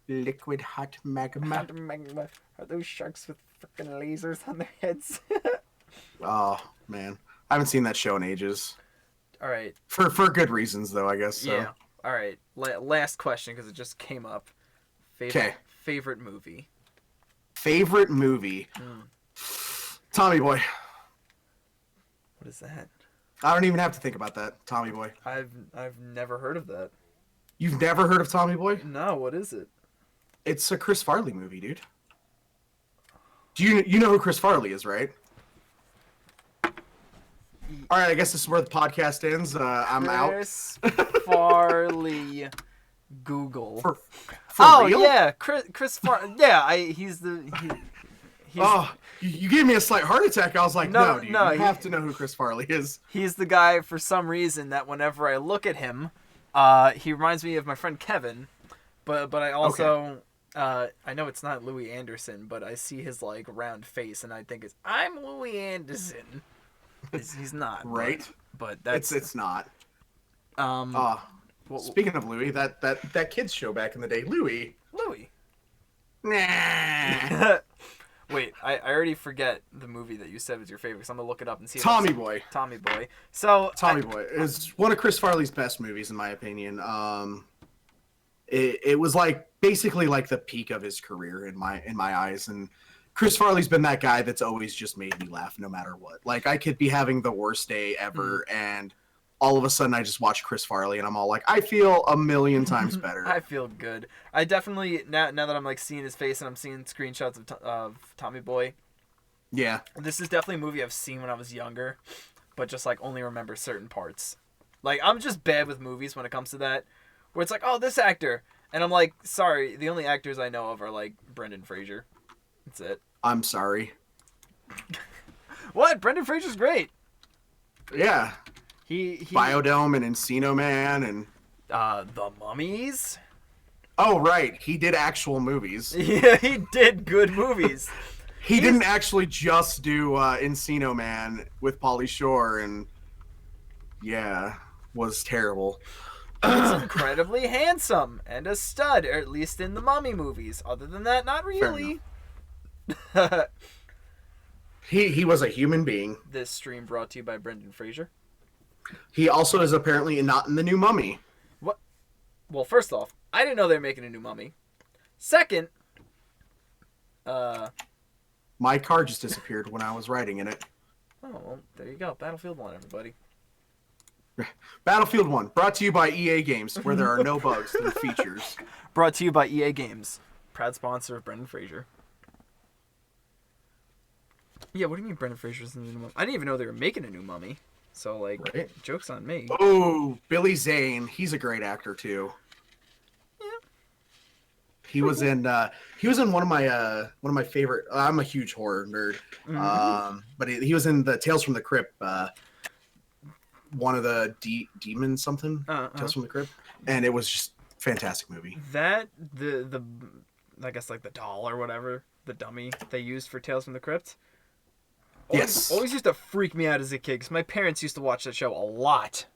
liquid hot magma. Hot magma. Are those sharks with freaking lasers on their heads? Oh man, I haven't seen that show in ages. All right. For good reasons, though, I guess. So. Yeah. All right. Last question because it just came up. Favorite 'Kay. favorite movie. Favorite movie. Tommy Boy. What is that? I don't even have to think about that. Tommy Boy. I've never heard of that. You've never heard of Tommy Boy? No. What is it? It's a Chris Farley movie, dude. Do you know who Chris Farley is, right? All right, I guess this is where the podcast ends. I'm out. Chris Farley. Google. For Oh real? yeah, Chris Farley. Yeah, he's Oh, you gave me a slight heart attack. I was like, No, no, dude, no, you have to know who Chris Farley is. he's the guy for some reason that whenever I look at him, he reminds me of my friend Kevin, but I also I know it's not Louis Anderson, but I see his like round face and I think I'm Louis Anderson. He's not, Right? But that's It's not. well, Speaking of Louis, that kids show back in the day, Louis. Louis. Nah. Wait, I already forget the movie that you said was your favorite. So I'm gonna look it up and see. if Tommy it's- Boy. Tommy Boy. So Tommy Boy is one of Chris Farley's best movies, in my opinion. It was like basically like the peak of his career in my eyes, and Chris Farley's been that guy that's always just made me laugh no matter what. Like I could be having the worst day ever, and all of a sudden I just watch Chris Farley, and I'm all like, I feel a million times better. I feel good. I definitely now that I'm like seeing his face and I'm seeing screenshots of Tommy Boy. Yeah, This is definitely a movie I've seen when I was younger, but just like only remember certain parts. Like I'm just bad with movies when it comes to that, where it's like, oh, this actor, and I'm like, sorry, the only actors I know of are like Brendan Fraser. That's it. I'm sorry. What? Brendan Fraser's great. Yeah, He Biodome and Encino Man, and The Mummies. oh right, he did actual movies. Yeah, he did good movies. He didn't actually just do Encino Man with Pauly Shore, and yeah, was terrible. He's incredibly handsome and a stud, or at least in the Mummy movies. Other than that, not really. He was a human being. This stream brought to you by Brendan Fraser. He also is apparently not in the new Mummy. What? Well, first off, I didn't know they were making a new Mummy. Second, My car just disappeared when I was riding in it. oh, well, there you go. Battlefield 1, everybody. Battlefield 1, brought to you by EA Games, where there are no bugs through features. Brought to you by EA Games, proud sponsor of Brendan Fraser. Yeah, what do you mean Brendan Fraser's in the new Mummy? I didn't even know they were making a new Mummy. So, like, Right. joke's on me. Oh, Billy Zane, he's a great actor too. Yeah. He was in one of my favorite. I'm a huge horror nerd, but he was in the Tales from the Crypt, one of the demons something Tales from the Crypt, and it was just a fantastic movie. That, the I guess, like, the doll or whatever, the dummy they used for Tales from the Crypt. Always used to freak me out as a kid, because my parents used to watch that show a lot.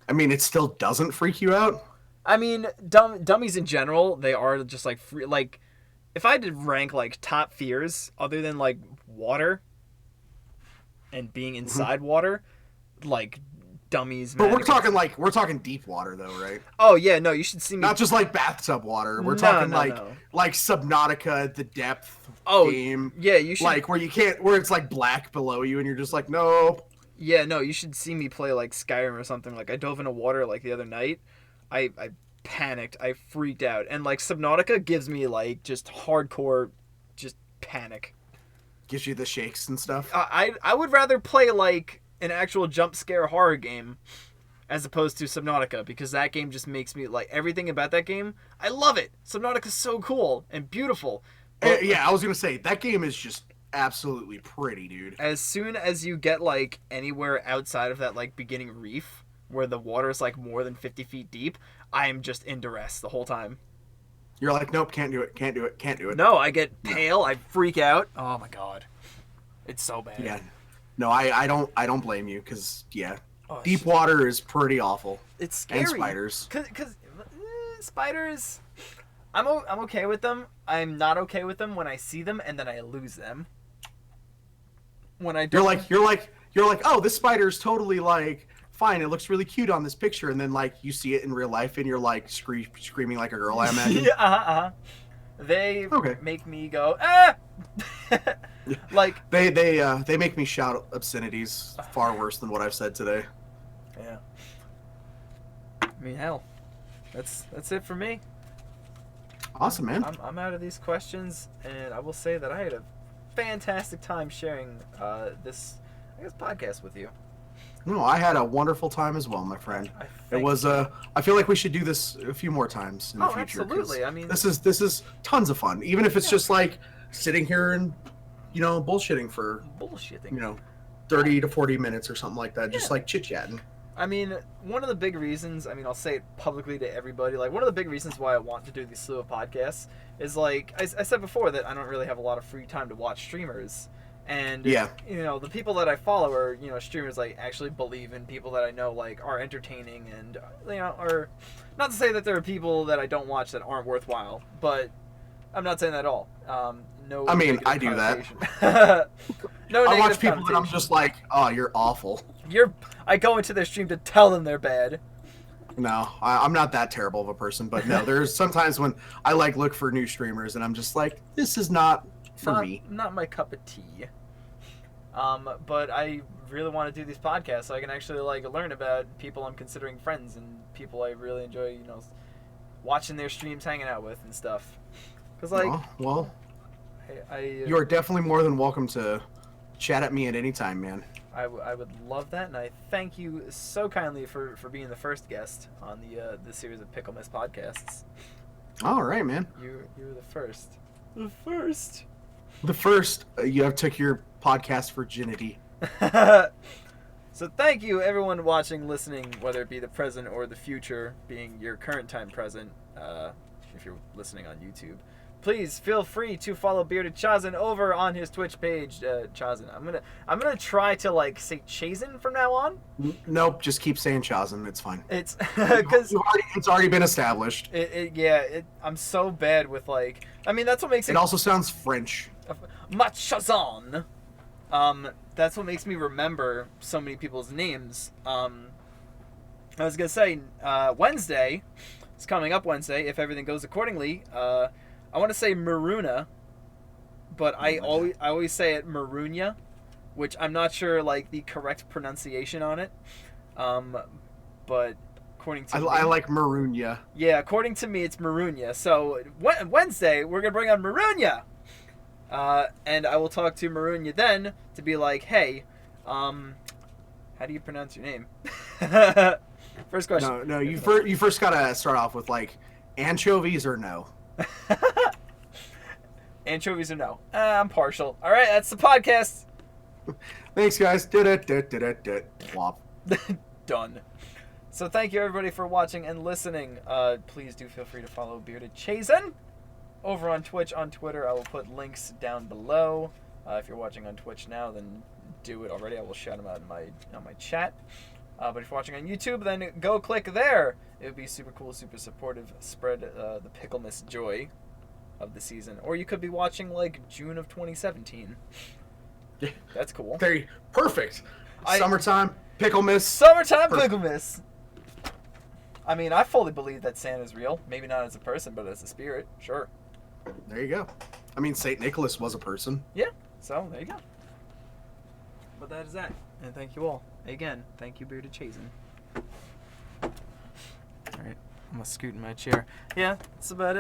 I mean, it still doesn't freak you out. I mean, dummies in general, they are just like free. Like, if I had to rank like top fears other than like water and being inside water, like dummies. But mannequins. we're talking deep water though, right? Oh yeah, no, you should see me. Not just like bathtub water. We're No, talking no, no. like Subnautica, the depth Oh, game. yeah, you should. Like where it's like black below you and you're just like, nope. Yeah, no, you should see me play like Skyrim or something. Like I dove into water like the other night. I panicked. I freaked out. And like Subnautica gives me like just hardcore, just panic. Gives you the shakes and stuff. I would rather play like an actual jump scare horror game as opposed to Subnautica, because that game just makes me like everything about that game. I love it. Subnautica's so cool and beautiful. But, Yeah, I was gonna say that game is just absolutely pretty, dude. as soon as you get like anywhere outside of that like beginning reef where the water is like more than 50 feet deep, I am just in duress the whole time. You're like, nope, can't do it, can't do it, can't do it. No, I get pale. I freak out. Oh my god, it's so bad. Yeah. No, I don't blame you, because yeah, Oh, deep water is pretty awful. It's scary. And spiders. Cause spiders, I'm okay with them. I'm not okay with them when I see them and then I lose them. When I don't. You're like, oh, this spider's totally like fine. It looks really cute on this picture, and then like you see it in real life, and you're like screaming like a girl. I imagine. Yeah. They Okay. make me go ah. Like They make me shout obscenities far worse than what I've said today. yeah. I mean, hell, that's it for me. Awesome, man. I'm out of these questions, and I will say that I had a fantastic time sharing this, I guess, podcast with you. No, I had a wonderful time as well, my friend. I It think- was I feel like we should do this a few more times in the Oh, future. 'cause absolutely. I mean- this is tons of fun. Even if it's just like sitting here and bullshitting for bullshitting. 30 to 40 minutes or something like that, just Yeah. like chit chatting. I mean, one of the big reasons, I mean, I'll say it publicly to everybody, like, one of the big reasons why I want to do these slew of podcasts is, like, I said before that I don't really have a lot of free time to watch streamers. And, Yeah. the people that I follow are, streamers, like, actually believe in, people that I know, like, are entertaining and, are, not to say that there are people that I don't watch that aren't worthwhile, but I'm not saying that at all. No. I mean, negative I do that. connotation. No I negative watch people that I'm connotation. just like, oh, you're awful. I go into their stream to tell them they're bad. No, I'm not that terrible of a person, but no, there's sometimes when I like look for new streamers and I'm just like, this is not for me. Not my cup of tea. But I really want to do these podcasts so I can actually like learn about people I'm considering friends and people I really enjoy, watching their streams, hanging out with and stuff. Cause like, Oh, well, I you are definitely more than welcome to chat at me at any time, man. I would love that, and I thank you so kindly for being the first guest on the series of Picklemas podcasts. All right, man. You were the first. The first. The first, you have took your podcast virginity. So thank you everyone watching, listening, whether it be the present or the future, being your current time present, if you're listening on YouTube. Please feel free to follow BeardedChazen over on his Twitch page, Chazen. I'm gonna try to like say Chazen from now on. Nope, just keep saying Chazen. It's fine. It's because It's already been established. I'm so bad with like. I mean, that's what makes It also sounds French. Machazon. That's what makes me remember so many people's names. I was gonna say Wednesday. It's coming up Wednesday if everything goes accordingly. I want to say Maruna, but I always say it Marunia, which I'm not sure like the correct pronunciation on it. But according to I like Marunia. yeah, according to me, it's Marunia. So Wednesday, we're gonna bring on Marunia, and I will talk to Marunia then to be like, hey, how do you pronounce your name? First question. No, you first gotta start off with like anchovies or no. Anchovies or no? I'm partial. All right, that's the podcast. Thanks, guys. Wop. Done. So thank you everybody for watching and listening. Please do feel free to follow BeardedChazen over on Twitch, on Twitter. I will put links down below. If you're watching on Twitch now, then do it already. I will shout them out on my chat. But if you're watching on YouTube, then go click there. It would be super cool, super supportive. Spread the Picklemas joy of the season. Or you could be watching like June of 2017. That's cool. Perfect. Summertime. Picklemas. Summertime Perfect. Picklemas. I mean, I fully believe that Santa's real. Maybe not as a person, but as a spirit. Sure. There you go. I mean, St. Nicholas was a person. So, there you go. But that is that. And thank you all. Again, thank you, BeardedChazen. Alright. I'm gonna scoot in my chair. Yeah, that's about it.